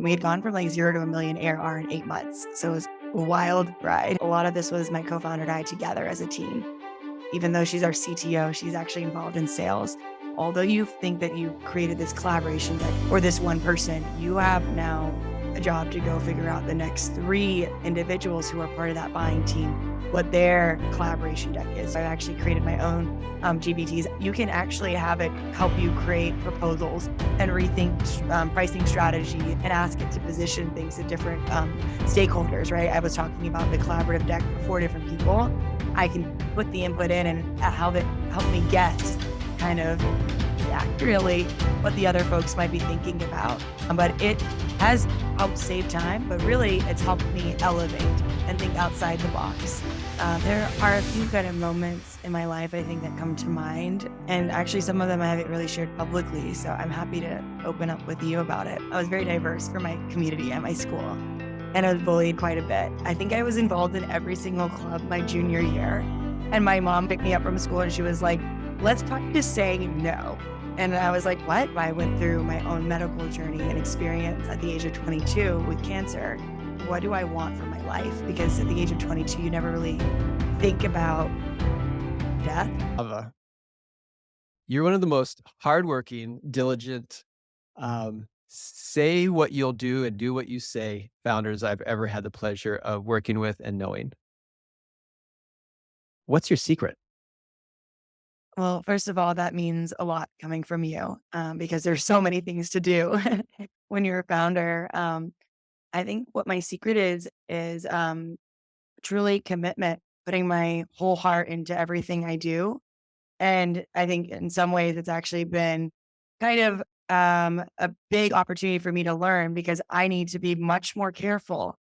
We had gone from like 0 to a million ARR in 8 months. So it was a wild ride. A lot of this was my co-founder and I together as a team. Even though she's our CTO, she's actually involved in sales. Although you think that you created this collaboration deck for this one person, you have now a job to go figure out the next 3 individuals who are part of that buying team, what their collaboration deck is. I actually created my own GPTs. You can actually have it help you create proposals and rethink pricing strategy and ask it to position things to different stakeholders, right? I was talking about the collaborative deck for 4 different people. I can put the input in and have it help me guess kind of accurately what the other folks might be thinking about. But it has helped save time, but really it's helped me elevate and think outside the box. There are a few kind of moments in my life, I think, that come to mind. And actually, some of them I haven't really shared publicly. So I'm happy to open up with you about it. I was very diverse for my community at my school, and I was bullied quite a bit. I think I was involved in every single club my junior year. And my mom picked me up from school and she was like, let's practice saying no. And I was like, what? I went through my own medical journey and experience at the age of 22 with cancer. What do I want for my life? Because at the age of 22, you never really think about death. Ava, you're one of the most hardworking, diligent, say what you'll do and do what you say founders I've ever had the pleasure of working with and knowing. What's your secret? Well, first of all, that means a lot coming from you because there's so many things to do when you're a founder. I think what my secret is truly commitment, putting my whole heart into everything I do. And I think in some ways it's actually been kind of a big opportunity for me to learn because I need to be much more careful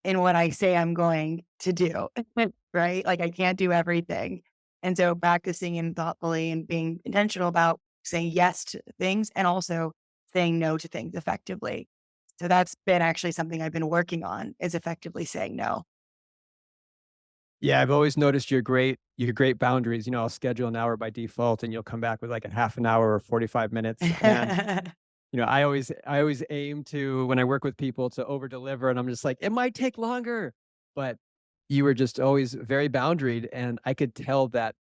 in what I say I'm going to do, right? Like I can't do everything. And so practicing and thoughtfully and being intentional about saying yes to things and also saying no to things effectively. So that's been actually something I've been working on is effectively saying no. Yeah, I've always noticed your great boundaries. I'll schedule an hour by default and you'll come back with like a half an hour or 45 minutes. And I always aim to, when I work with people, to over deliver, and I'm just like, it might take longer, but you were just always very boundaried, and I could tell that,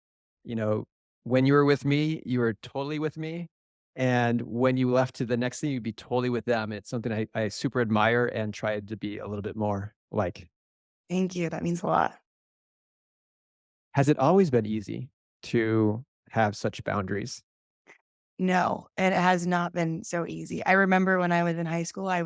you know, when you were with me, you were totally with me, and when you left to the next thing, you'd be totally with them. It's something I super admire and tried to be a little bit more like. Thank you. That means a lot. Has it always been easy to have such boundaries? No, and it has not been so easy. I remember when I was in high school, I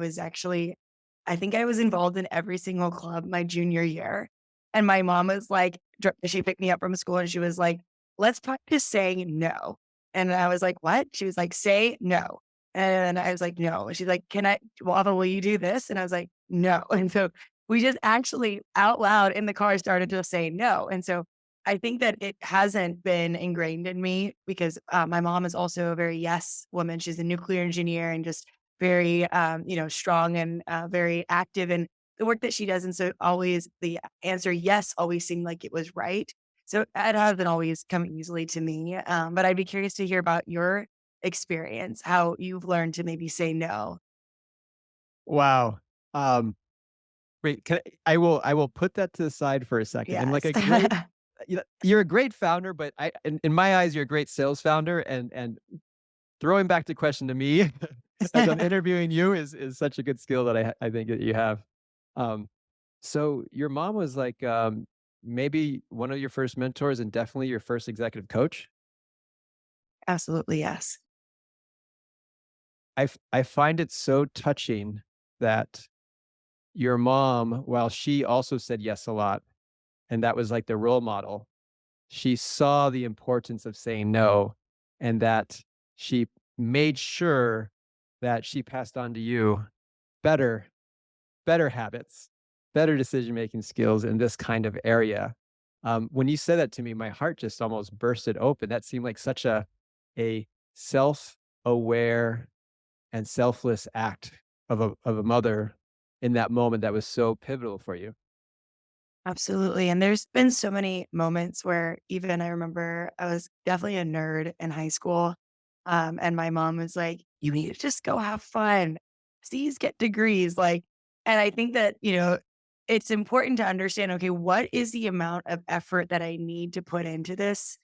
think I was involved in every single club my junior year. And my mom was like, she picked me up from school and she was like, let's practice saying no. And I was like, what? She was like, say no. And I was like, no. And she's like, Wava, will you do this? And I was like, no. And so we just actually out loud in the car started to say no. And so I think that it hasn't been ingrained in me because my mom is also a very yes woman. She's a nuclear engineer and just very, strong and very active in the work that she does. And so always the answer yes always seemed like it was right. So it hasn't always come easily to me. But I'd be curious to hear about your experience, how you've learned to maybe say no. Wow. Um, Wait, I will put that to the side for a second. And like Yes. a great you're a great founder, but in my eyes, you're a great sales founder, and throwing back the question to me as I'm interviewing you is such a good skill that I think that you have. Um, so your mom was like, maybe one of your first mentors and definitely your first executive coach? Absolutely. Yes. I find it so touching that your mom, while she also said yes a lot, and that was like the role model, she saw the importance of saying no, and that she made sure that she passed on to you better better habits, better decision-making skills in this kind of area. When you said that to me, my heart just almost bursted open. That seemed like such a self-aware and selfless act of a mother in that moment that was so pivotal for you. Absolutely. And there's been so many moments where even I remember I was definitely a nerd in high school. And my mom was like, you need to just go have fun. C's get degrees, like, and I think that, it's important to understand, okay, what is the amount of effort that I need to put into this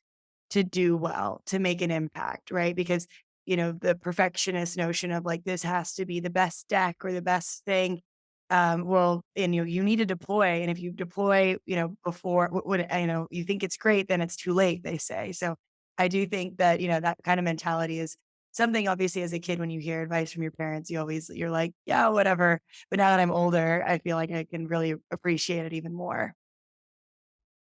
to do well, to make an impact, right? Because, the perfectionist notion of like, this has to be the best deck or the best thing. Well, and you need to deploy. And if you deploy, before when, you think it's great, then it's too late, they say. So I do think that, that kind of mentality is something obviously as a kid, when you hear advice from your parents, you're like, yeah, whatever. But now that I'm older, I feel like I can really appreciate it even more.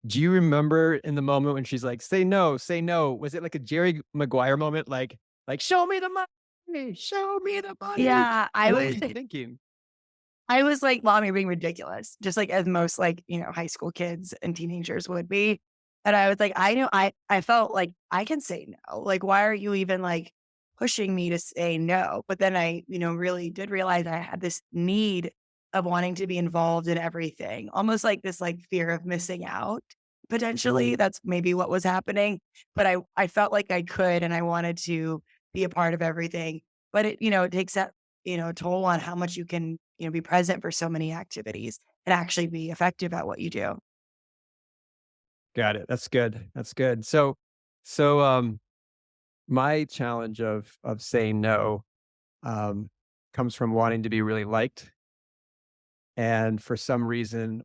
Do you remember in the moment when she's like, "Say no, say no." Was it like a Jerry Maguire moment? Like, "Show me the money, show me the money." Yeah, I And what was was you thinking? I was like, "Mom, you're being ridiculous," just like as most, like, high school kids and teenagers would be. And I was like, "I know I felt like I can say no. Like, why are you even, like, pushing me to say no?" But then I, really did realize I had this need of wanting to be involved in everything, almost like this, like, fear of missing out, potentially. That's maybe what was happening, but I felt like I could, and I wanted to be a part of everything. But it takes that toll on how much you can, be present for so many activities and actually be effective at what you do. Got it. That's good. That's good. So, my challenge of saying no, um, comes from wanting to be really liked, and for some reason,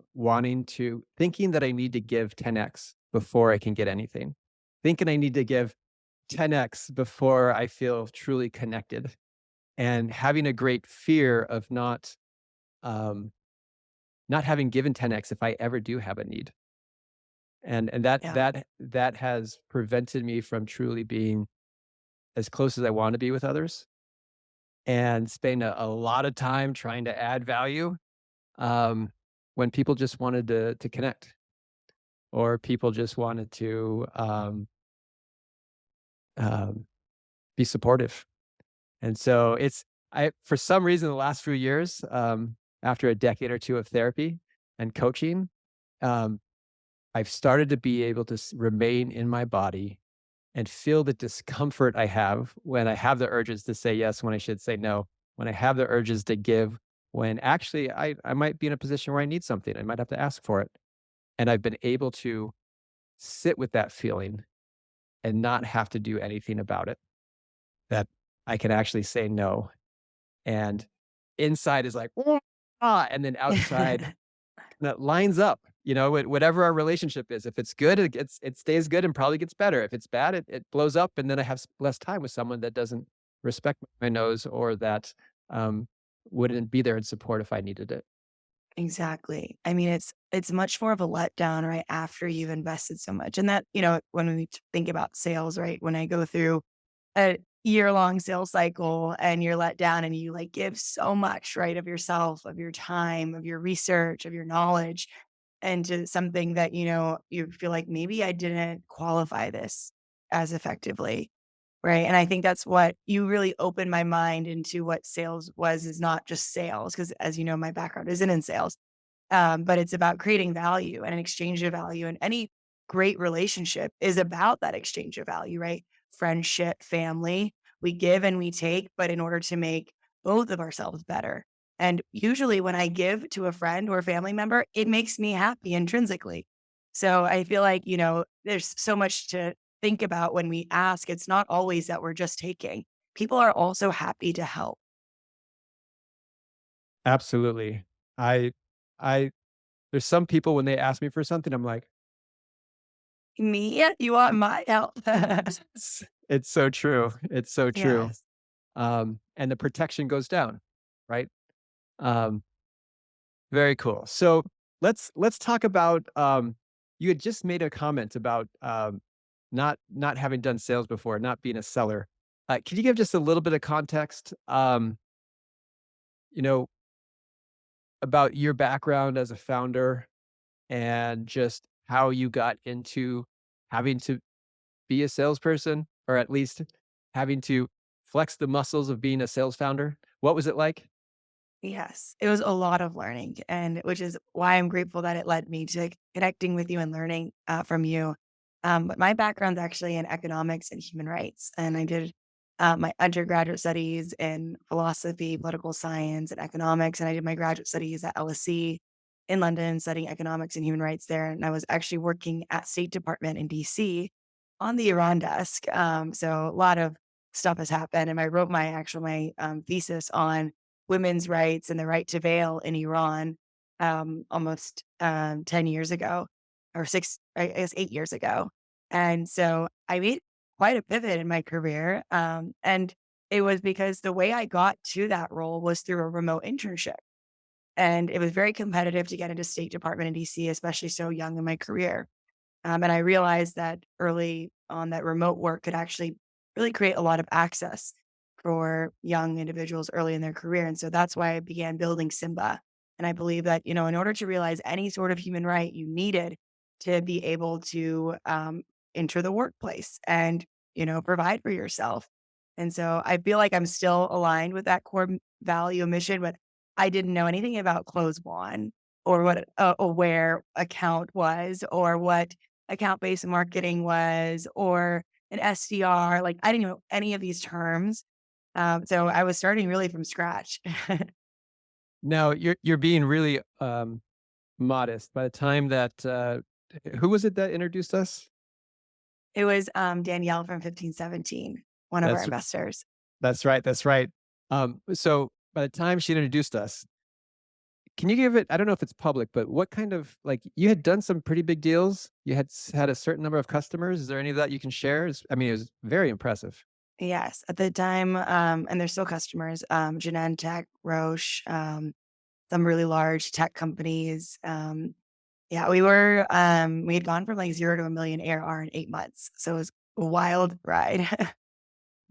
thinking that I need to give 10x before I can get anything. Thinking I need to give 10x before I feel truly connected, and having a great fear of um, not having given 10x if I ever do have a need. And Yeah, that has prevented me from truly being as close as I want to be with others, and spend a lot of time trying to add value, um, when people just wanted to connect, or people just wanted to, um, be supportive. And so for some reason, the last few years, after a decade or two of therapy and coaching, um, I've started to be able to remain in my body and feel the discomfort I have when I have the urges to say yes when I should say no, when I have the urges to give when actually I might be in a position where I need something. I might have to ask for it. And I've been able to sit with that feeling and not have to do anything about it, that I can actually say no. And inside is like, "Wah," and then outside that lines up, whatever our relationship is. If it's good, it stays good and probably gets better. If it's bad, it blows up, and then I have less time with someone that doesn't respect my nose, or that um, wouldn't be there in support if I needed it. exactly. I mean, it's much more of a letdown right after you've invested so much. And that, when we think about sales, right? When I go through a year-long sales cycle and you're let down and you like give so much, right, of yourself, of your time, of your research, of your knowledge into something that, you feel like maybe I didn't qualify this as effectively. Right. And I think that's what you really opened my mind into what sales was, is not just sales. Cause as you know, my background isn't in sales, but it's about creating value and an exchange of value. And any great relationship is about that exchange of value, right? Friendship, family, we give and we take, but in order to make both of ourselves better. And usually when I give to a friend or a family member, it makes me happy intrinsically. So I feel like, there's so much to think about when we ask. It's not always that we're just taking. People are also happy to help. Absolutely. I, I, there's some people when they ask me for something, I'm like, Me? Yeah, you want my help? it's so true. It's so true. Yes. And the protection goes down, right? Um, Very cool. So let's talk about, you had just made a comment about, not having done sales before, not being a seller. Can you give just a little bit of context, you know, about your background as a founder, and just how you got into having to be a salesperson, or at least having to flex the muscles of being a sales founder? What was it like? Yes, it was a lot of learning, and which is why I'm grateful that it led me to connecting with you and learning from you. But my background's actually in economics and human rights, and I did my undergraduate studies in philosophy, political science, and economics, and I did my graduate studies at LSE in London, studying economics and human rights there. And I was actually working at State Department in DC on the Iran desk. So a lot of stuff has happened, and I wrote my thesis on women's rights and the right to veil in Iran almost 10 years ago, or six, I guess 8 years ago. And so I made quite a pivot in my career. And it was because the way I got to that role was through a remote internship. And it was very competitive to get into State Department in DC, especially so young in my career. And I realized that early on that remote work could actually really create a lot of access for young individuals early in their career. And so that's why I began building Simba. And I believe that, in order to realize any sort of human right, you needed to be able to enter the workplace and, provide for yourself. And so I feel like I'm still aligned with that core value mission, but I didn't know anything about close one or what a aware account was or what account-based marketing was or an SDR, like, I didn't know any of these terms. So I was starting really from scratch. Now you're being really, modest. By the time that, who was it that introduced us? It was, Danielle from 1517, one of our That's investors. that's right, that's right. So by the time she introduced us, can you give it, I don't know if it's public, but what kind of, like, you had done some pretty big deals? You had a certain number of customers. Is there any of that you can share? I mean, it was very impressive. Yes, at the time, and they're still customers, Genentech, Roche, some really large tech companies. Yeah, we had gone from, like, 0 to 1,000,000 ARR in 8 months, so it was a wild ride.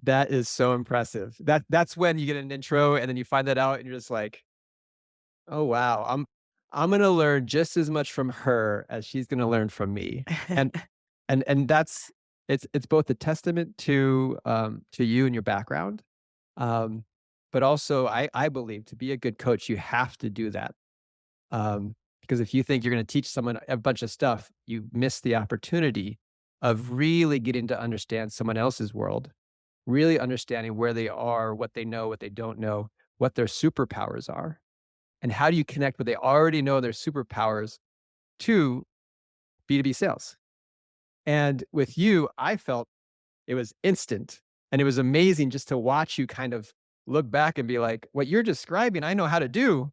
That is so impressive. That's when you get an intro and then you find that out and you're just like, "Oh, wow. I'm gonna learn just as much from her as she's gonna learn from me." And that's, it's both a testament to you and your background, um, but also I believe to be a good coach, you have to do that. Because if you think you're gonna teach someone a bunch of stuff, you miss the opportunity of really getting to understand someone else's world, really understanding where they are, what they know, what they don't know, what their superpowers are, and how do you connect what they already know their superpowers to B2B sales. And with you, I felt it was instant, and it was amazing just to watch you kind of look back and be like, "What you're describing, I know how to do."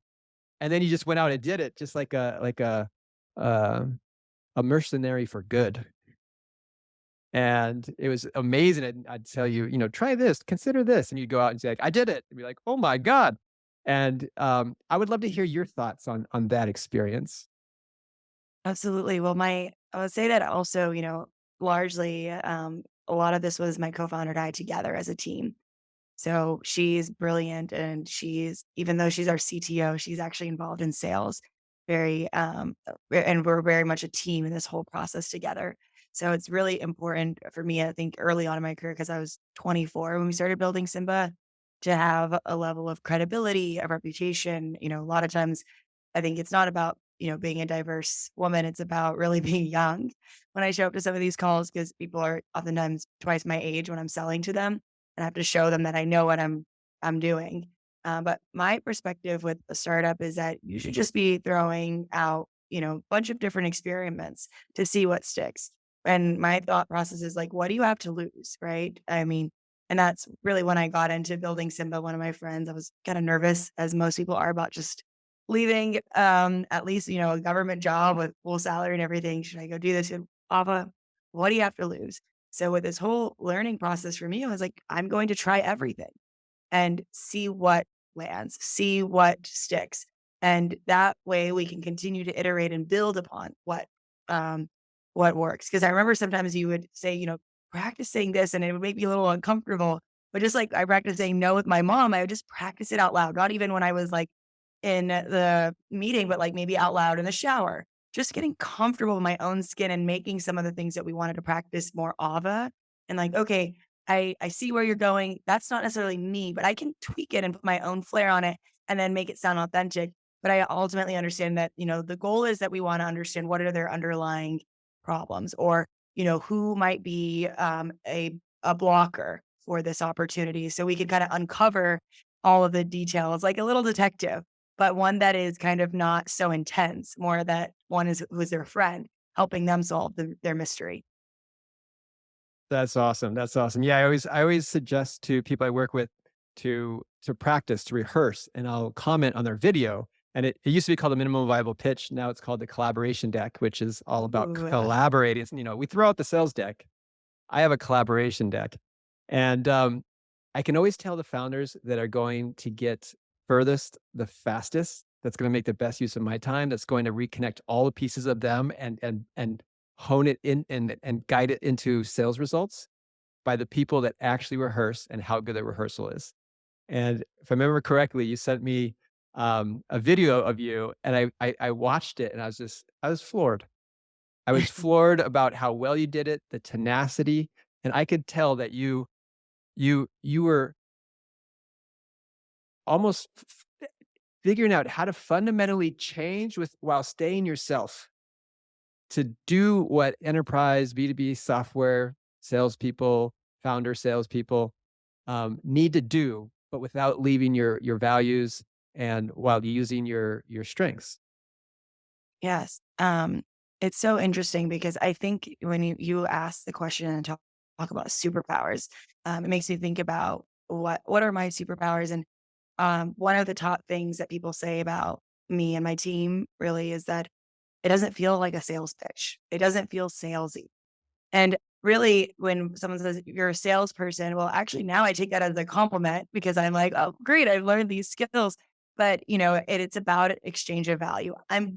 And then you just went out and did it just like um, a mercenary for good. And it was amazing. I'd tell you, "Try this, consider this." And you'd go out and say, like, "I did it." And be like, "Oh my God." And I would love to hear your thoughts on that experience. Absolutely. Well, I would say that also, largely, a lot of this was my co-founder and I together as a team. So she's brilliant and she's even though she's our CTO, she's actually involved in sales very and we're very much a team in this whole process together. So it's really important for me, I think early on in my career, because I was 24 when we started building Simba, to have a level of credibility, a reputation. A lot of times I think it's not about, being a diverse woman. It's about really being young when I show up to some of these calls because people are oftentimes twice my age when I'm selling to them and I have to show them that I know what I'm doing. But my perspective with a startup is that you should just be throwing out, a bunch of different experiments to see what sticks. And my thought process is like, what do you have to lose, right? I mean, and that's really when I got into building Simba. One of my friends, I was kind of nervous, as most people are, about just leaving at least a government job with full salary and everything. Should I go do this? And Ava, what do you have to lose? So with this whole learning process for me, I was like, I'm going to try everything and see what lands, see what sticks. And that way we can continue to iterate and build upon what works. Cause I remember sometimes you would say, practice saying this and it would make me a little uncomfortable. But just like I practiced saying no with my mom, I would just practice it out loud, not even when I was like in the meeting, but like maybe out loud in the shower. Just getting comfortable with my own skin and making some of the things that we wanted to practice more Ava and like, okay, I see where you're going. That's not necessarily me, but I can tweak it and put my own flair on it and then make it sound authentic. But I ultimately understand that, the goal is that we want to understand what are their underlying problems or, who might be a blocker for this opportunity so we could kind of uncover all of the details like a little detective, but one that is kind of not so intense, more that one is who is their friend, helping them solve their mystery. That's awesome. That's awesome. Yeah, I always suggest to people I work with to practice, to rehearse, and I'll comment on their video. And it used to be called the minimum viable pitch. Now it's called the collaboration deck, which is all about Ooh, collaborating. We throw out the sales deck. I have a collaboration deck. And I can always tell the founders that are going to get furthest the fastest, that's going to make the best use of my time, that's going to reconnect all the pieces of them and hone it in and guide it into sales results by the people that actually rehearse and how good the rehearsal is. And if I remember correctly, you sent me a video of you, and I watched it, and I was floored. I was floored about how well you did it, the tenacity, and I could tell that you were almost figuring out how to fundamentally change with while staying yourself to do what enterprise B2B software salespeople, founder salespeople need to do, but without leaving your values and while using your strengths. yes. It's so interesting because I think when you ask the question and talk about superpowers, it makes me think about what are my superpowers. And one of the top things that people say about me and my team really is that it doesn't feel like a sales pitch. It doesn't feel salesy. And really, when someone says you're a salesperson, well, actually, now I take that as a compliment because I'm like, oh, great, I've learned these skills. But it's about exchange of value. I've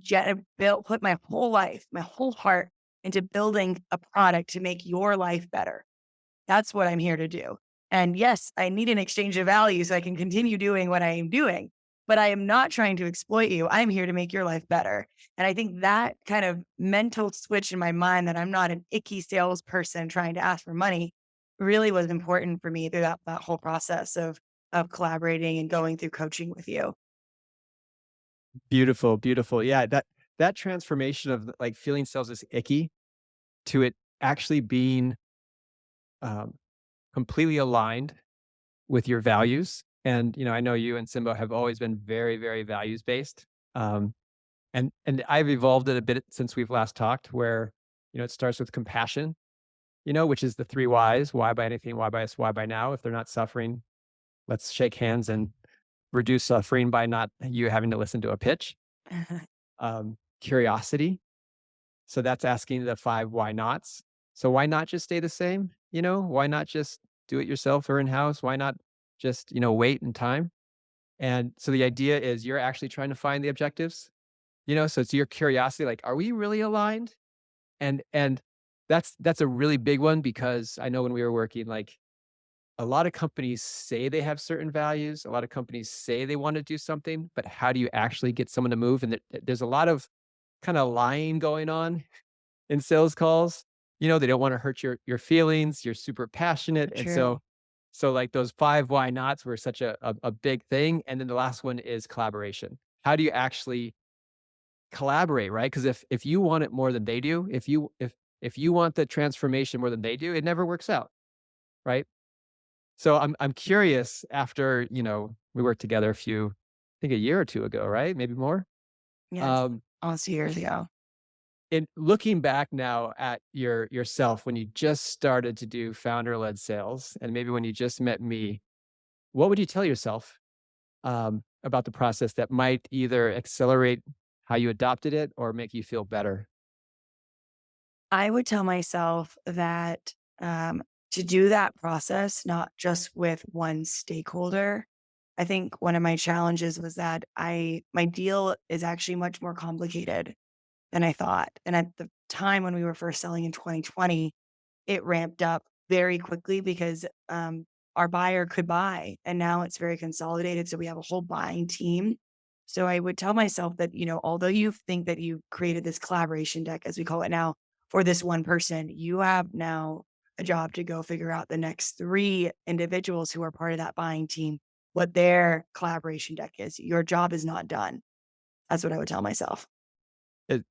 put my whole life, my whole heart into building a product to make your life better. That's what I'm here to do. And yes, I need an exchange of value so I can continue doing what I am doing, but I am not trying to exploit you. I'm here to make your life better. And I think that kind of mental switch in my mind that I'm not an icky salesperson trying to ask for money really was important for me through that whole process of collaborating and going through coaching with you. Beautiful, beautiful. Yeah, that transformation of like feeling sales as icky to it actually being um, completely aligned with your values. And I know you and Simbo have always been very, very values based. Um, and I've evolved it a bit since we've last talked, where it starts with compassion, which is the three whys: why buy anything, why buy us, why buy now. If they're not suffering, let's shake hands and reduce suffering by not you having to listen to a pitch. Curiosity. So that's asking the five why nots. So why not just stay the same? Why not just do it yourself or in house? Why not just, wait and time? And so the idea is you're actually trying to find the objectives, so it's your curiosity, like, are we really aligned? And that's a really big one because I know when we were working, like a lot of companies say they have certain values, a lot of companies say they want to do something, but how do you actually get someone to move? And there's a lot of kind of lying going on in sales calls. They don't want to hurt your feelings. You're super passionate. And True. so like those five why nots were such a big thing. And then the last one is collaboration. How do you actually collaborate, right? Because if you want it more than they do, if you want the transformation more than they do, it never works out, right? So I'm curious after, we worked together I think a year or two ago, right? Maybe more. Yes. Um, Almost 2 years ago. in looking back now at yourself when you just started to do founder-led sales and maybe when you just met me, what would you tell yourself about the process that might either accelerate how you adopted it or make you feel better? I would tell myself that, to do that process, not just with one stakeholder. I think one of my challenges was that my deal is actually much more complicated than I thought. And at the time when we were first selling in 2020, it ramped up very quickly because, our buyer could buy, and now it's very consolidated, so we have a whole buying team. So I would tell myself that, although you think that you created this collaboration deck, as we call it now, for this one person, you have now a job to go figure out the next 3 individuals who are part of that buying team, what their collaboration deck is. Your job is not done. That's what I would tell myself.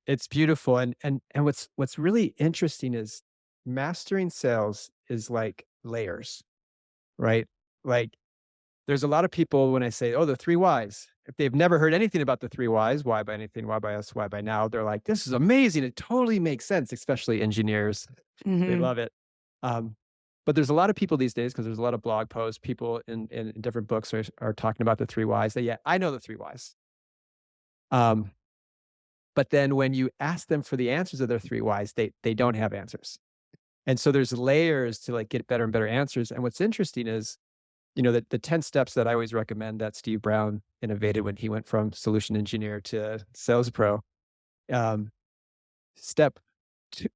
It's beautiful, and what's really interesting is mastering sales is like layers. right? Like, there's a lot of people when I say, "Oh, the 3 whys," if they've never heard anything about the 3 whys, why by anything, why by us, why by now, they're like, "This is amazing. It totally makes sense," especially engineers. They Mhm. love it. Um, but there's a lot of people these days because there's a lot of blog posts, people in different books are talking about the 3 whys. That, yeah, I know the 3 whys. Um, but then when you ask them for the answers of their 3 whys, they don't have answers. And so there's layers to, like, get better and better answers. And what's interesting is, the 10 steps that I always recommend that Steve Brown innovated when he went from solution engineer to sales pro. Um, step two,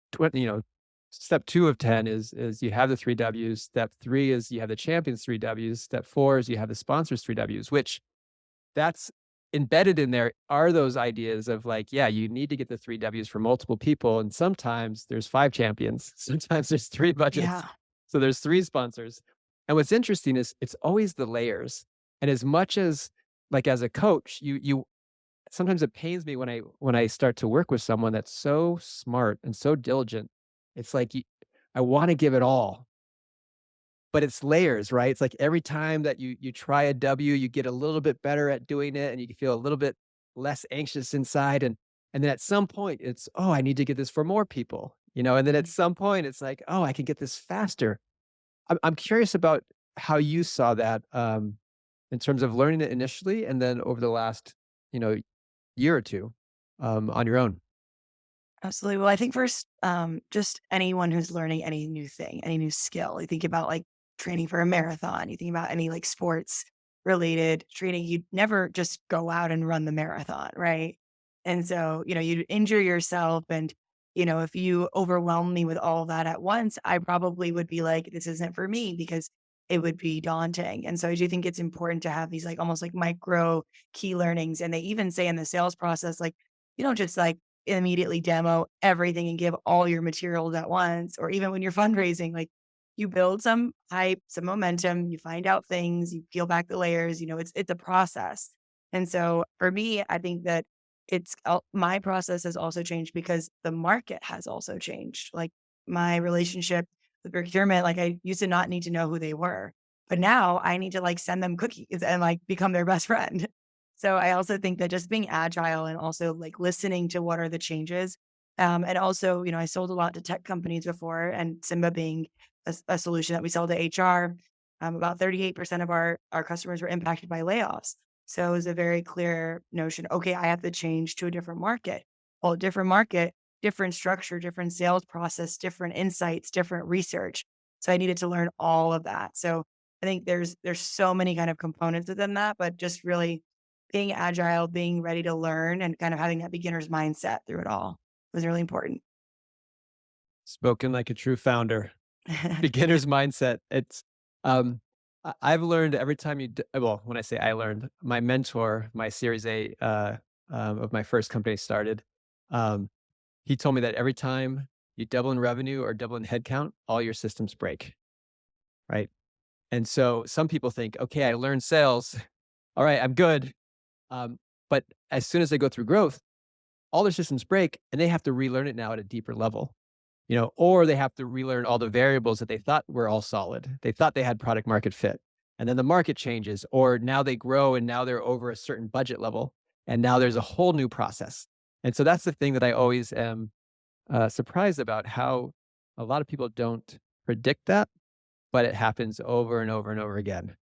step 2 of 10 is you have the 3 W's. Step 3 is you have the champions 3 W's. Step 4 is you have the sponsors 3 W's, which that's embedded in there are those ideas of like, yeah, you need to get the 3 W's for multiple people. And sometimes there's 5 champions, sometimes there's 3 budgets. Yeah. So there's 3 sponsors. And what's interesting is it's always the layers. And as much as like as a coach, you sometimes it pains me when I start to work with someone that's so smart and so diligent. It's like I want to give it all, but it's layers, right? It's like every time that you try a W, you get a little bit better at doing it and you feel a little bit less anxious inside. And then at some point it's, oh, I need to get this for more people, and then at Mhm. some point it's like, oh, I can get this faster. I'm curious about how you saw that in terms of learning it initially and then over the last, you know, year or two on your own. Absolutely. Well, I think first, just anyone who's learning any new thing, any new skill, you think about like training for a marathon, you think about any like sports related training, you'd never just go out and run the marathon, right? And so, you'd injure yourself. And, if you overwhelm me with all of that at once, I probably would be like, this isn't for me because it would be daunting. And so I do think it's important to have these like almost like micro key learnings. And they even say in the sales process, like, you don't just like immediately demo everything and give all your materials at once, or even when you're fundraising, like you build some hype, some momentum, you find out things, you peel back the layers, it's a process. And so for me, I think that my process has also changed because the market has also changed. Like my relationship with procurement, like I used to not need to know who they were, but now I need to like send them cookies and like become their best friend. So I also think that just being agile and also like listening to what are the changes. And also, I sold a lot to tech companies before, and Simba being a solution that we sell to HR, about 38% of our customers were impacted by layoffs. So it was a very clear notion. Okay, I have to change to a different market. Well, different market, different structure, different sales process, different insights, different research. So I needed to learn all of that. So I think there's so many kind of components within that, but just really being agile, being ready to learn, and kind of having that beginner's mindset through it all was really important. Spoken like a true founder. Beginner's mindset. It's, I've learned every time well, when I say I learned, my mentor, my Series A, of my first company started, um, he told me that every time you double in revenue or double in headcount, all your systems break, right? And so some people think, okay, I learned sales. All right, I'm good. But as soon as they go through growth, all their systems break and they have to relearn it now at a deeper level, or they have to relearn all the variables that they thought were all solid. They thought they had product market fit. And then the market changes, or now they grow and now they're over a certain budget level. And now there's a whole new process. And so that's the thing that I always am surprised about how a lot of people don't predict that, but it happens over and over and over again.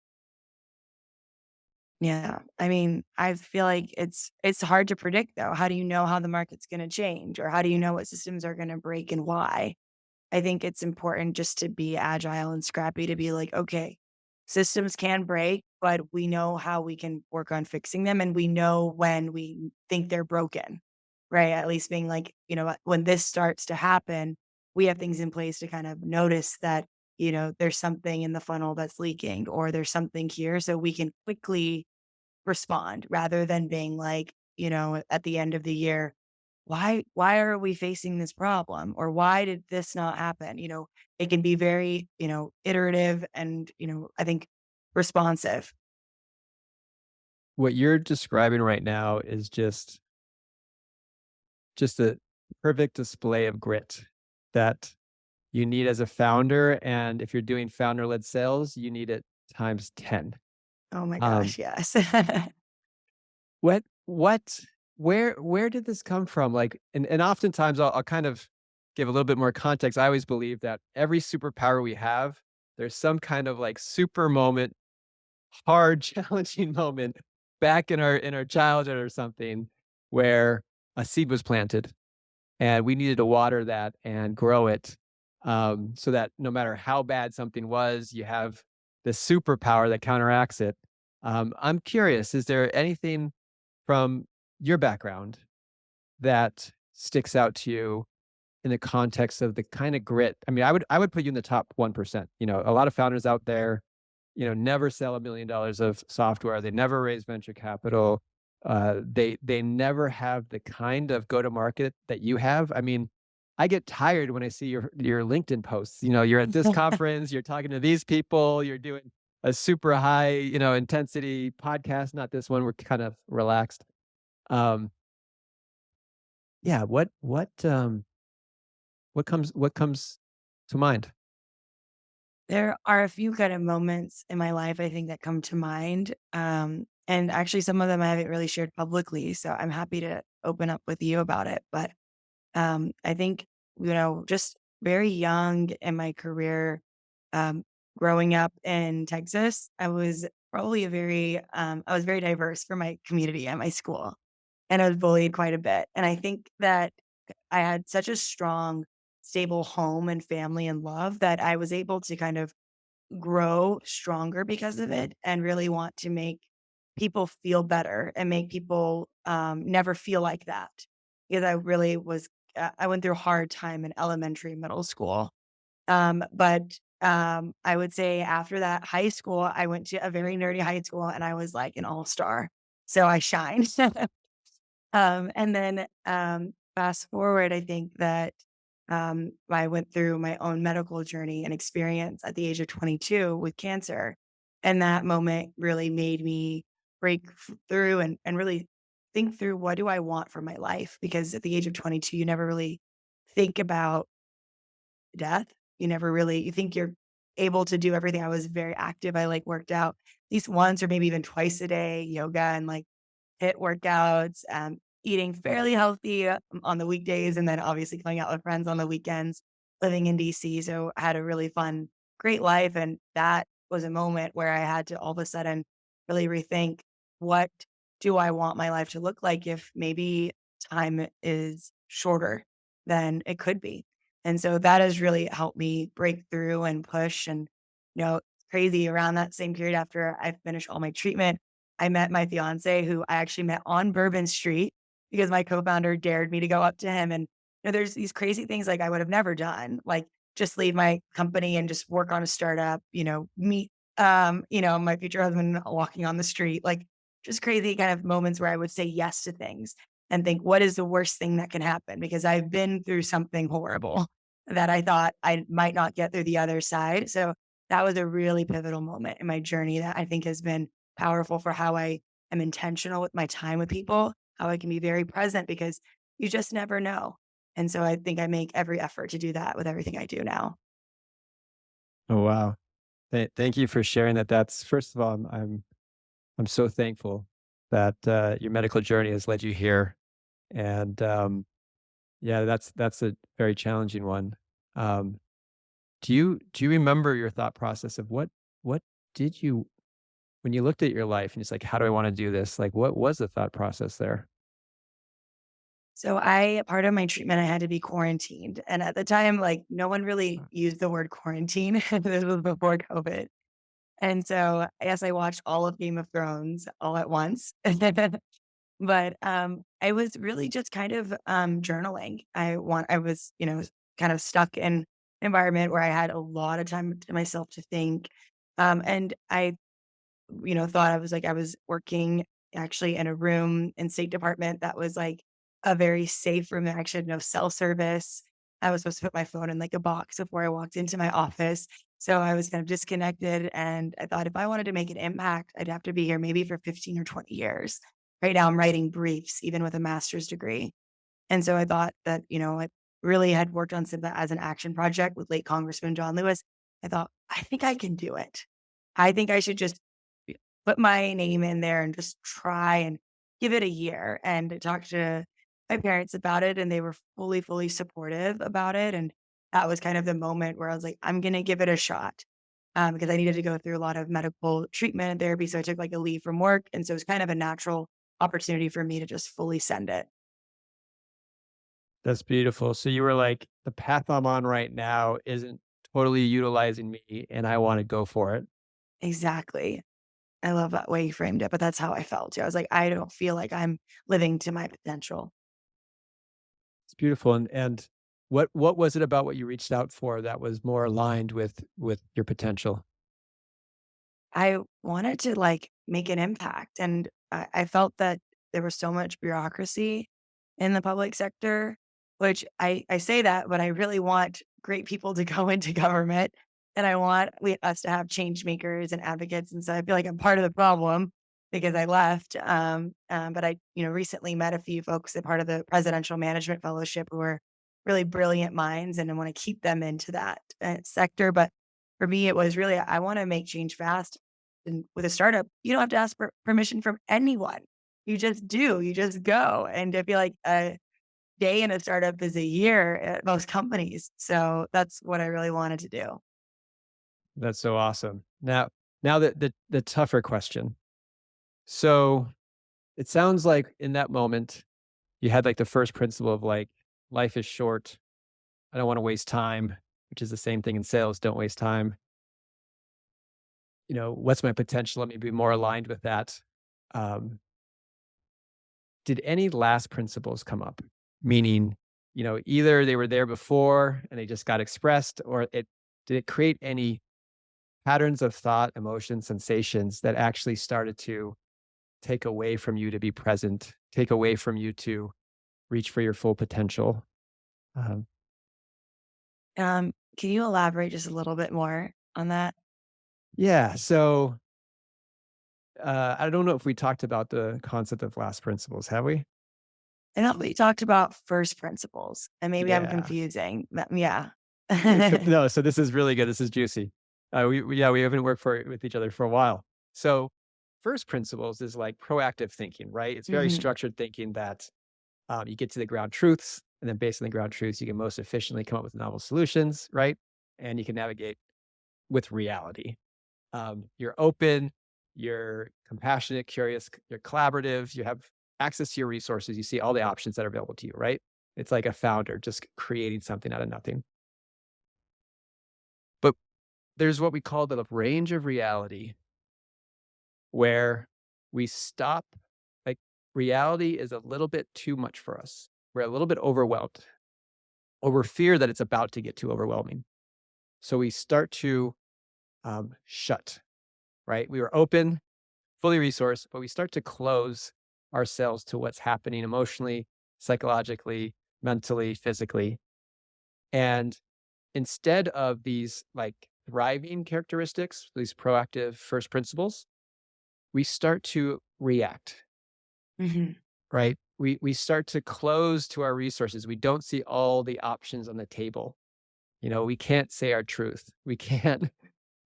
Yeah. I mean, I feel like it's hard to predict though. How do you know how the market's going to change, or how do you know what systems are going to break and why? I think it's important just to be agile and scrappy, to be like, okay, systems can break, but we know how we can work on fixing them, and we know when we think they're broken, right? At least being like, when this starts to happen, we have things in place to kind of notice that, there's something in the funnel that's leaking, or there's something here. So we can quickly respond rather than being like, at the end of the year, why are we facing this problem, or why did this not happen? It can be very, iterative and, I think responsive. What you're describing right now is just a perfect display of grit that you need as a founder, and if you're doing founder-led sales, you need it times 10. Oh my Um, gosh, yes. what where did this come from? Like, and oftentimes I'll kind of give a little bit more context. I always believe that every superpower we have, there's some kind of like super moment, hard, challenging moment back in our childhood or something where a seed was planted and we needed to water that and grow it, so that no matter how bad something was, you have this superpower that counteracts it. I'm curious, is there anything from your background that sticks out to you in the context of the kind of grit? I mean, I would put you in the top 1%. You know, a lot of founders out there, you know, never sell $1 million of software. They never raise venture capital. They never have the kind of go to market that you have. I mean, I get tired when I see your LinkedIn posts. You know, you're at this conference, you're talking to these people, you're doing a super high, you know, intensity podcast. Not this one. We're kind of relaxed. Um, yeah. What comes to mind? There are a few kind of moments in my life, I think, that come to mind, and actually some of them I haven't really shared publicly, so I'm happy to open up with you about it, but, I think, just very young in my career, um, growing up in Texas, I was probably I was very diverse for my community at my school, and I was bullied quite a bit, and I think that I had such a strong, stable home and family and love that I was able to kind of grow stronger because of it and really want to make people feel better and make people, never feel like that. Because I really was I went through a hard time in elementary and middle school. I would say after that, high school, I went to a very nerdy high school and I was like an all-star. So I shined. Fast forward, I think that, I went through my own medical journey and experience at the age of 22 with cancer, and that moment really made me through and really think through what do I want for my life, because at the age of 22, you never really think about death. You never really you think you're able to do everything. I was very active. I, like, worked out at least once or maybe even twice a day, yoga and, like, HIIT workouts, eating fairly healthy, on the weekdays, and then obviously going out with friends on the weekends, living in DC, so I had a really fun, great life, and that was a moment where I had to all of a sudden really rethink, what do I want my life to look like if maybe time is shorter than it could be? And so that has really helped me break through and push and, crazy around that same period after I finished all my treatment, I met my fiancé, who I actually met on Bourbon Street because my co-founder dared me to go up to him, and, there's these crazy things, like, I would have never done, like, just leave my company and just work on a startup, meet, my future husband walking on the street, like, just crazy kind of moments where I would say yes to things and think, "What is the worst thing that can happen?" Because I've been through something horrible that I thought I might not get through the other side, so that was a really pivotal moment in my journey that I think has been powerful for how I am intentional with my time with people, how I can be very present because you just never know. And so I think I make every effort to do that with everything I do now. Oh, wow. Thank you for sharing that. That's first of all, I'm so thankful that your medical journey has led you here, and yeah, that's a very challenging one. Um, do you remember your thought process of what did you when you looked at your life and it's like, how do I want to do this? Like, what was the thought process there? So part of my treatment, I had to be quarantined. And at the time, like no one really used the word quarantine. This was before COVID. And so I guess I watched all of Game of Thrones all at once. But, I was really just kind of, journaling. I was, kind of stuck in an environment where I had a lot of time to myself to think, and I thought I was working actually in a room in State Department that was like a very safe room. There actually had no cell service. I was supposed to put my phone in like a box before I walked into my office. So I was kind of disconnected. And I thought if I wanted to make an impact, I'd have to be here maybe for 15 or 20 years. Right now, I'm writing briefs, even with a master's degree. And so I thought that, really had worked on Simba as an action project with late Congressman John Lewis, I thought, I think I can do it. I think I should just put my name in there and just try and give it a year. And I talked to my parents about it, and they were fully, fully supportive about it. And that was kind of the moment where I was like, I'm going to give it a shot, because I needed to go through a lot of medical treatment and therapy. So I took like a leave from work. And so it was kind of a natural opportunity for me to just fully send it. That's beautiful. So you were like, the path I'm on right now isn't totally utilizing me and I want to go for it. Exactly. I love that way you framed it, but that's how I felt too. I was like, I don't feel like I'm living to my potential. It's beautiful. And what was it about what you reached out for that was more aligned with your potential? I wanted to like make an impact. And I felt that there was so much bureaucracy in the public sector, which I say that, but I really want great people to go into government. And I want us to have change makers and advocates. And so I feel like I'm part of the problem because I left. But I, recently met a few folks that part of the Presidential Management Fellowship who are really brilliant minds, and I want to keep them into that sector. But for me, it was really, I want to make change fast. And with a startup, you don't have to ask for permission from anyone. You just do, you just go. And I feel like a day in a startup is a year at most companies. So that's what I really wanted to do. That's so awesome. Now the tougher question. So it sounds like in that moment you had like the first principle of like life is short. I don't want to waste time, which is the same thing in sales. Don't waste time. What's my potential? Let me be more aligned with that. Um, did any last principles come up? Meaning, either they were there before and they just got expressed, or it did it create any patterns of thought, emotions, sensations that actually started to take away from you to be present, take away from you to reach for your full potential? Um, Can you elaborate just a little bit more on that? yeah. So I don't know if we talked about the concept of last principles, have we? I know we talked about first principles, and maybe I'm Yeah. confusing. Yeah. No, so this is really good. This is juicy. Yeah, we haven't worked with each other for a while. So first principles is like proactive thinking, right? It's very Hmm. structured thinking that you get to the ground truths, and then based on the ground truths, you can most efficiently come up with novel solutions, right? And you can navigate with reality. You're open, you're compassionate, curious, you're collaborative, you have access to your resources, you see all the options that are available to you, right? It's like a founder just creating something out of nothing. But there's what we call the range of reality where we stop, like reality is a little bit too much for us. We're a little bit overwhelmed, or we're fear that it's about to get too overwhelming. So we start to shut, right? We were open, fully resourced, but we start to close ourselves to what's happening emotionally, psychologically, mentally, physically. And instead of these like thriving characteristics, these proactive first principles, we start to react, Hmm. right? We start to close to our resources. We don't see all the options on the table. We can't say our truth. We can't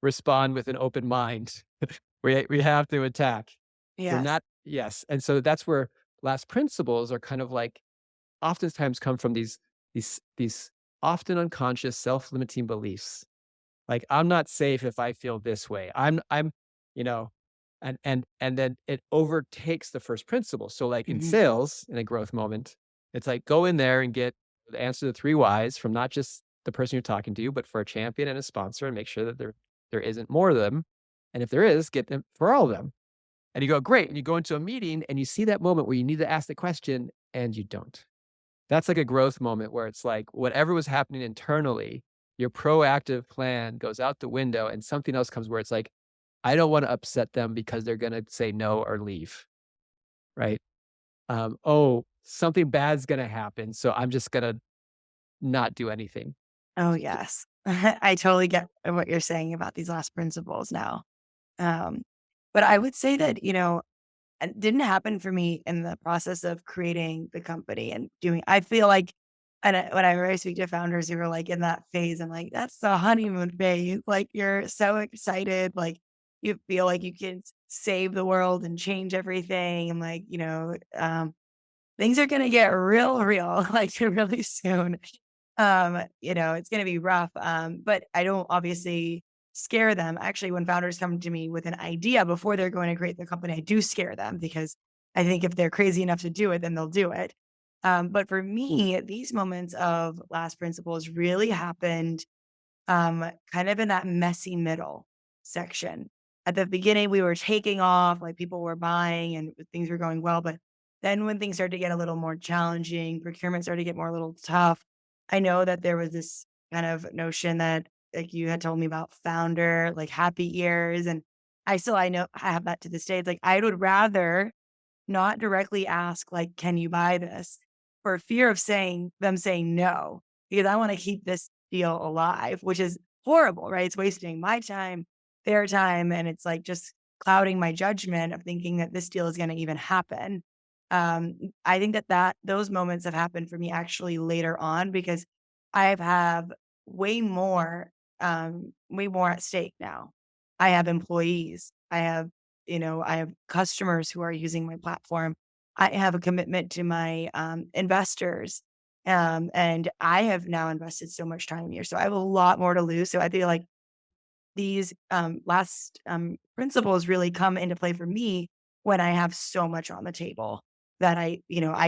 respond with an open mind. We have to attack. We're Yes. not yes, and so that's where last principles are kind of like oftentimes come from these often unconscious self-limiting beliefs. Like, I'm not safe if I feel this way. I'm, you know, and then it overtakes the first principle. So like in Hmm. sales, in a growth moment, it's like go in there and get the answer to the three whys from not just the person you're talking to, but for a champion and a sponsor and make sure that there isn't more of them. And if there is, get them for all of them. And you go, great. And you go into a meeting and you see that moment where you need to ask the question and you don't. That's like a growth moment where it's like whatever was happening internally, your proactive plan goes out the window and something else comes where it's like, I don't want to upset them because they're going to say no or leave. Right. Oh, something bad's going to happen. So I'm just going to not do anything. Oh, S- yes. I totally get what you're saying about these last principles now. Um, but I would say that, it didn't happen for me in the process of creating the company and doing I feel like And whenever I speak to founders who are, like, in that phase, I'm like, "That's the honeymoon phase." Like, you're so excited, like, you feel like you can save the world and change everything, and, like, things are gonna get real, real, like, really soon. It's gonna be rough, but I don't obviously scare them. Actually, when founders come to me with an idea before they're going to create the company, I do scare them because I think if they're crazy enough to do it, then they'll do it. But for me, these moments of last principles really happened kind of in that messy middle section. At the beginning, we were taking off, like people were buying and things were going well. But then when things started to get a little more challenging, procurement started to get more a little tough. I know that there was this kind of notion that like you had told me about founder, like happy ears. And I know I have that to this day. It's like I would rather not directly ask, like, "Can you buy this?" For fear of saying no, because I wanna keep this deal alive, which is horrible, right? It's wasting my time, their time, and it's, like, just clouding my judgment of thinking that this deal is gonna even happen. I think that those moments have happened for me actually later on because I've have way more at stake now. I have employees. I have customers who are using my platform. I have a commitment to my investors. And I have now invested so much time here. So I have a lot more to lose. So I feel like these last principles really come into play for me when I have so much on the table that I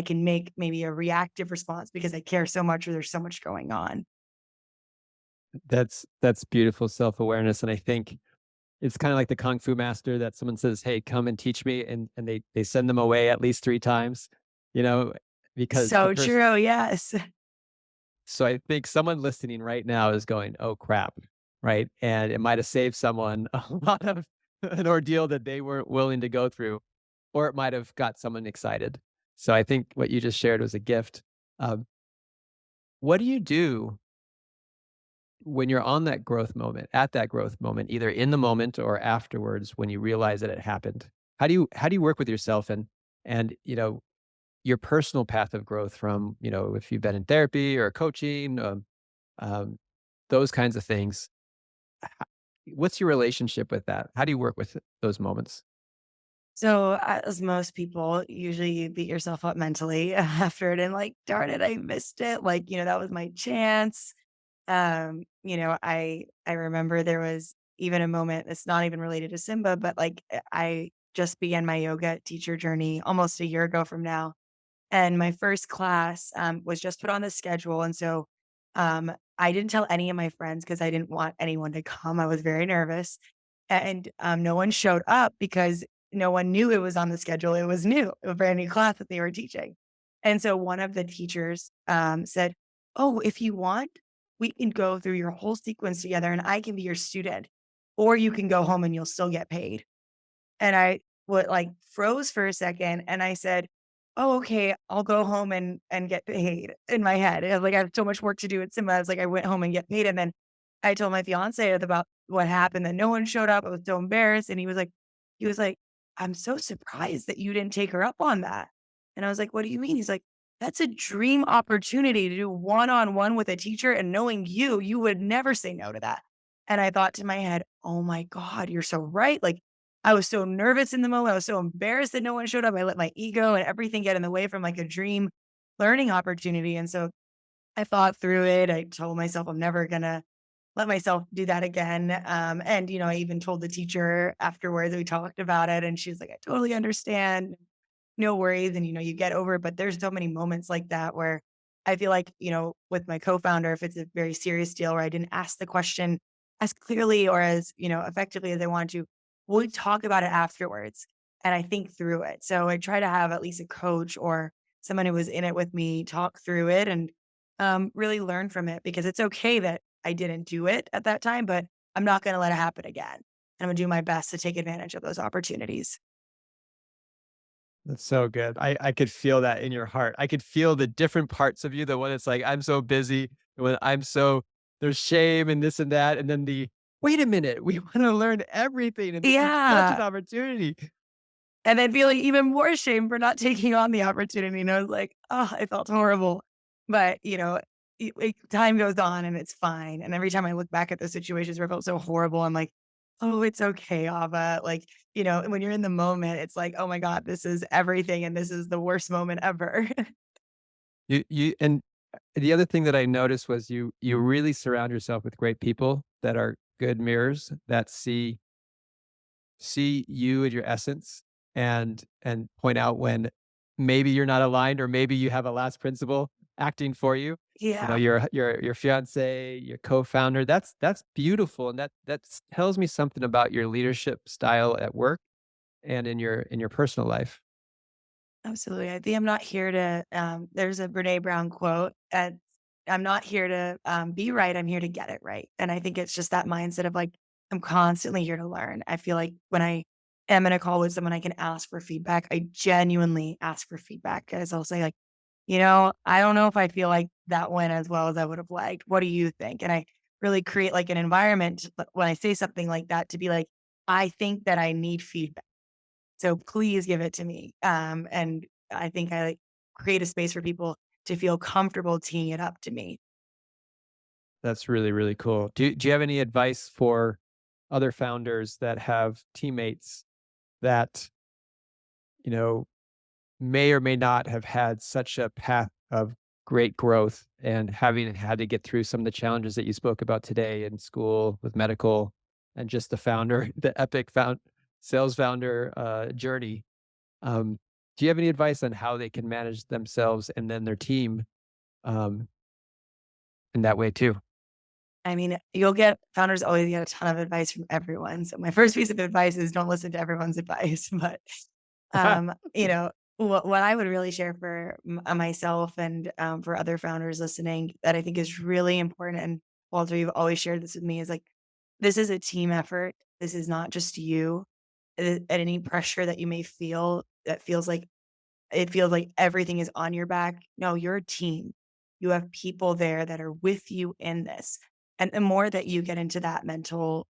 can make maybe a reactive response because I care so much or there's so much going on. That's beautiful self-awareness, and I think it's kinda like the kung fu master that someone says, "Hey, come and teach me," and they send them away at least 3 times, you know, because the So person. true. Yes. So I think someone listening right now is going, "Oh, crap," right? And it might have saved someone a lot of an ordeal that they weren't willing to go through, or it might have got someone excited. So I think what you just shared was a gift. Um, what do you do when you're on that growth moment, at that growth moment, either in the moment or afterwards when you realize that it happened? How do you work with yourself and your personal path of growth from, if you've been in therapy or coaching, um, those kinds of things. What's your relationship with that? How do you work with those moments? So, as most people, usually you beat yourself up mentally after it and like, darn it, I missed it. Like, that was my chance. I remember there was even a moment that's not even related to Simba, but like I just began my yoga teacher journey almost a year ago from now. And my first class was just put on the schedule. And so I didn't tell any of my friends because I didn't want anyone to come. I was very nervous. And no one showed up because no one knew it was on the schedule. It was new, a brand new class that they were teaching. And so one of the teachers said, "Oh, if you want, we can go through your whole sequence together and I can be your student, or you can go home and you'll still get paid." And I would like froze for a second and I said, "Oh, okay, I'll go home and get paid," in my head. I was like, I have so much work to do at Simba. I was like, I went home and get paid. And then I told my fiance about what happened, that no one showed up. I was so embarrassed. And he was like, "I'm so surprised that you didn't take her up on that." And I was like, "What do you mean?" He's like, "That's a dream opportunity to do one-on-one with a teacher. And knowing you would never say no to that." And I thought to my head, "Oh my God, you're so right." Like I was so nervous in the moment. I was so embarrassed that no one showed up. I let my ego and everything get in the way from like a dream learning opportunity. And so I thought through it. I told myself I'm never gonna let myself do that again. I even told the teacher afterwards, we talked about it, and she's like, "I totally understand. No worries." And you get over it. But there's so many moments like that where I feel like, with my co-founder, if it's a very serious deal where I didn't ask the question as clearly or as, effectively as I wanted to, we talk about it afterwards and I think through it. So I try to have at least a coach or someone who was in it with me talk through it and really learn from it because it's okay that I didn't do it at that time, but I'm not going to let it happen again. And I'm going to do my best to take advantage of those opportunities. That's so good. I could feel that in your heart. I could feel the different parts of you, the one that's like, "I'm so busy," the one I'm so there's shame and this and that, and then the, "Wait a minute, we wanna learn everything, and this is such an Yeah. opportunity." And then feeling even more shame for not taking on the opportunity. And I was like, oh, I felt horrible. But, time goes on and it's fine, and every time I look back at those situations where I felt so horrible, I'm like, "Oh, it's okay, Ava." Like, when you're in the moment, it's like, "Oh my god, this is everything, and this is the worst moment ever." And the other thing that I noticed was you really surround yourself with great people that are good mirrors that see you and your essence and point out when maybe you're not aligned or maybe you have a last principle acting for you. You know, Yeah. your fiance, your co-founder. That's beautiful, and that tells me something about your leadership style at work and in your personal life. Absolutely. I think I'm not here to, there's a Brene Brown quote, I'm not here to be right. I'm here to get it right. And I think it's just that mindset of like, I'm constantly here to learn. I feel like when I am in a call with someone, I can ask for feedback. I genuinely ask for feedback because I'll say, like, I don't know if I feel like that went as well as I would have liked. What do you think? And I really create like an environment when I say something like that to be like, I think that I need feedback, so please give it to me. And I think I like create a space for people to feel comfortable teeing it up to me. That's really, really cool. Do you have any advice for other founders that have teammates that, you know, may or may not have had such a path of great growth and having had to get through some of the challenges that you spoke about today in school with medical and just the founder, the epic sales founder journey. Um, do you have any advice on how they can manage themselves and then their team um, in that way too? I mean, you'll get founders always get a ton of advice from everyone. So my first piece of advice is don't listen to everyone's advice. But what I would really share for myself and for other founders listening that I think is really important, and Walter, you've always shared this with me, is like this is a team effort. This is not just you. At any pressure that you may feel that feels like it feels like everything is on your back. No, you're a team. You have people there that are with you in this. And the more that you get into that mental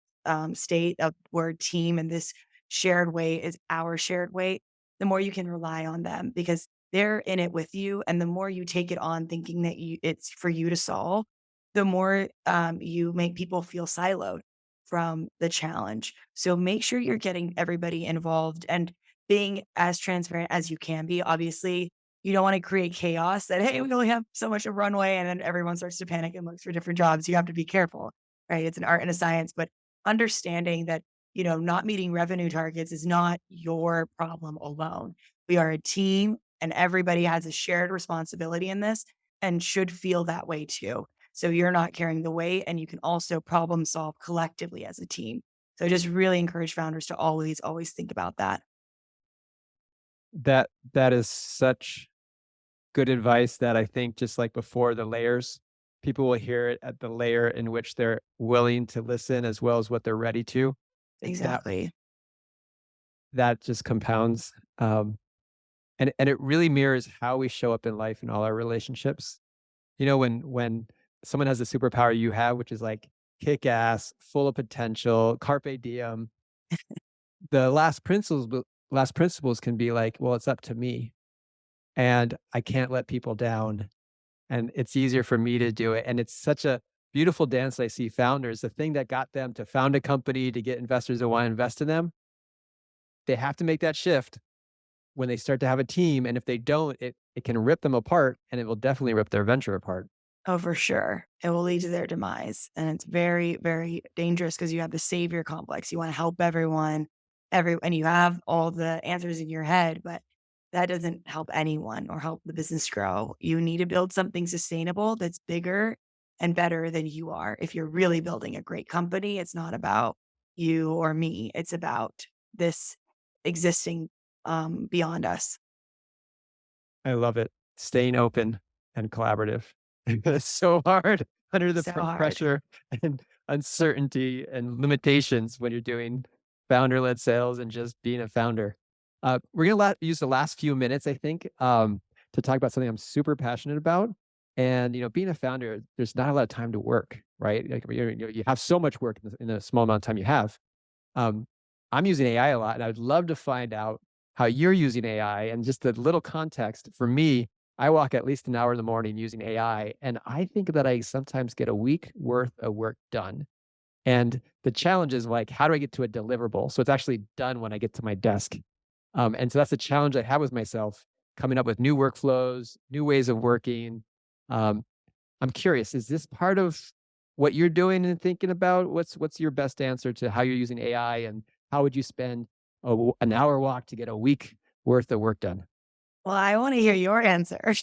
state of where team and this shared way is our shared way, the more you can rely on them because they're in it with you. And the more you take it on thinking that it's for you to solve, the more you make people feel siloed from the challenge. So make sure you're getting everybody involved and being as transparent as you can be. Obviously, you don't want to create chaos that, hey, we only have so much of runway, and then everyone starts to panic and looks for different jobs. You have to be careful, right? It's an art and a science, but understanding that, not meeting revenue targets is not your problem alone. We are a team and everybody has a shared responsibility in this and should feel that way too. So you're not carrying the weight and you can also problem solve collectively as a team. So just really encourage founders to always, always think about that. That is such good advice that I think just like before the layers, people will hear it at the layer in which they're willing to listen as well as what they're ready to. That Exactly. that just compounds. And it really mirrors how we show up in life in all our relationships. You know, when someone has a superpower you have, which is like kick ass, full of potential, carpe diem, the last principles can be like, well, it's up to me and I can't let people down and it's easier for me to do it. And it's such a beautiful dance I see founders. The thing that got them to found a company, to get investors that want to invest in them, they have to make that shift when they start to have a team. And if they don't, it can rip them apart and it will definitely rip their venture apart. Oh, for sure. It will lead to their demise. And it's very, very dangerous because you have the savior complex. You want to help everyone, and you have all the answers in your head, but that doesn't help anyone or help the business grow. You need to build something sustainable that's bigger and better than you are. If you're really building a great company, it's not about you or me. It's about this existing beyond us. I love it. Staying open and collaborative. It's so hard under the So hard. pressure and uncertainty and limitations when you're doing founder-led sales and just being a founder. We're gonna use the last few minutes, I think, to talk about something I'm super passionate about. And being a founder, there's not a lot of time to work, right? Like you have so much work in the small amount of time you have. Um, I'm using AI a lot, and I would love to find out how you're using AI and just a little context for me I walk at least an hour in the morning using AI, and I think that I sometimes get a week worth of work done. And the challenge is like, how do I get to a deliverable? So it's actually done when I get to my desk. And so that's the challenge I have with myself, coming up with new workflows, new ways of working. Um, I'm curious, is this part of what you're doing and thinking about? What's your best answer to how you're using AI, and how would you spend an hour walk to get a week worth of work done? Well, I wanna hear your answer.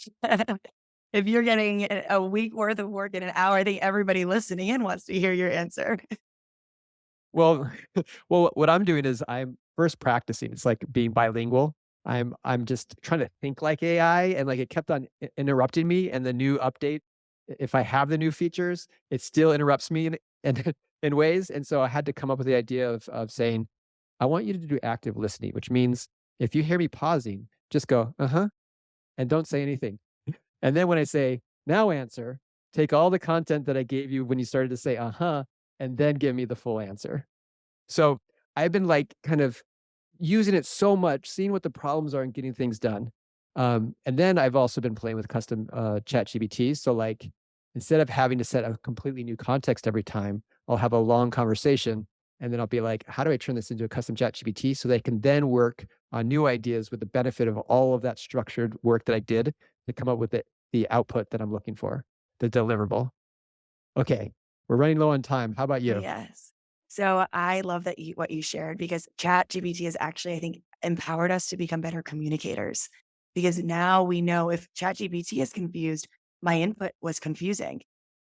If you're getting a week worth of work in an hour, I think everybody listening in wants to hear your answer. Well, well, what I'm doing is I'm first practicing. It's like being bilingual. I'm just trying to think like AI, and like it kept on interrupting me. And the new update, if I have the new features, it still interrupts me in in ways. And so I had to come up with the idea of saying, I want you to do active listening, which means if you hear me pausing, just go, uh-huh, and don't say anything. And then when I say, now answer, take all the content that I gave you when you started to say, uh-huh, and then give me the full answer. So I've been like kind of using it so much, seeing what the problems are and getting things done. And then I've also been playing with custom chat GBTs. So like instead of having to set a completely new context every time, I'll have a long conversation and then I'll be like, how do I turn this into a custom chat GBT so they can then work on new ideas with the benefit of all of that structured work that I did to come up with the output that I'm looking for, the deliverable. Okay. We're running low on time. How about you? Yes. So I love that what you shared because ChatGPT has actually, I think, empowered us to become better communicators. Because now we know if ChatGPT is confused, my input was confusing.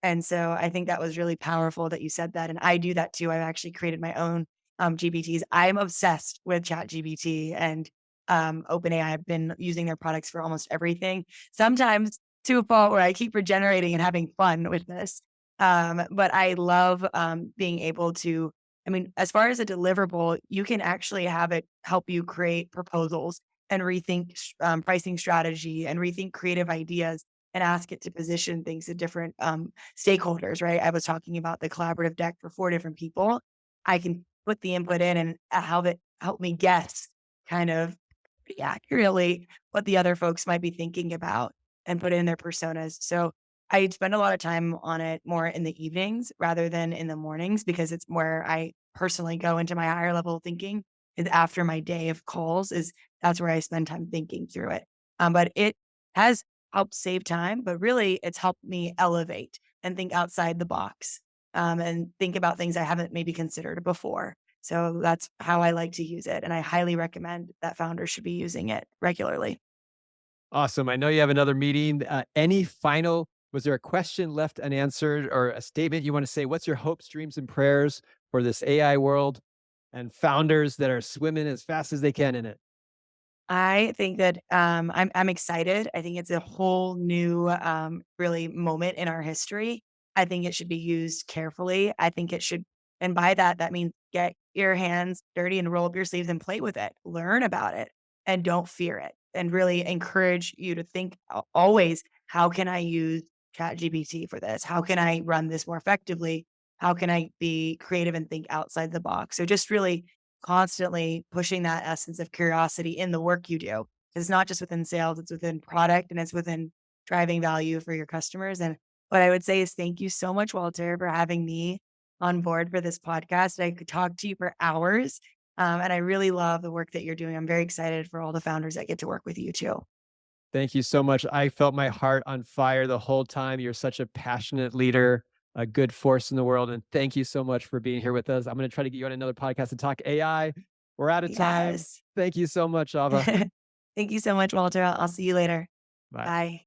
And so I think that was really powerful that you said that. And I do that too. I've actually created my own GPTs. I'm obsessed with ChatGPT and OpenAI. I've been using their products for almost everything, sometimes to a fault where I keep regenerating and having fun with this. But I love, being able to I mean, as far as a deliverable, you can actually have it help you create proposals and rethink pricing strategy and rethink creative ideas and ask it to position things to different stakeholders, right? I was talking about the collaborative deck for 4 different people. I can put the input in and have it help me guess kind of pretty accurately what the other folks might be thinking about and put in their personas. So I spend a lot of time on it more in the evenings rather than in the mornings because it's where I personally go into my higher level thinking is after my day of calls is that's where I spend time thinking through it. But it has helped save time, but really it's helped me elevate and think outside the box and think about things I haven't maybe considered before. So that's how I like to use it. And I highly recommend that founders should be using it regularly. Awesome. I know you have another meeting. Any final, was there a question left unanswered or a statement you want to say? What's your hopes, dreams, and prayers for this AI world and founders that are swimming as fast as they can in it? I think that I'm excited. I think it's a whole new really moment in our history. I think it should be used carefully. I think it should, and by that that means get your hands dirty and roll up your sleeves and play with it. Learn about it and don't fear it. And really encourage you to think always, how can I use ChatGPT for this? How can I run this more effectively? How can I be creative and think outside the box? So just really constantly pushing that essence of curiosity in the work you do. It's not just within sales, it's within product and it's within driving value for your customers. And what I would say is thank you so much, Walter, for having me on board for this podcast. I could talk to you for hours. And I really love the work that you're doing. I'm very excited for all the founders that get to work with you too. Thank you so much. I felt my heart on fire the whole time. You're such a passionate leader, a good force in the world. And thank you so much for being here with us. I'm going to try to get you on another podcast to talk AI. We're out of time. Yes. Thank you so much, Ava. Thank you so much, Walter. I'll see you later. Bye. Bye.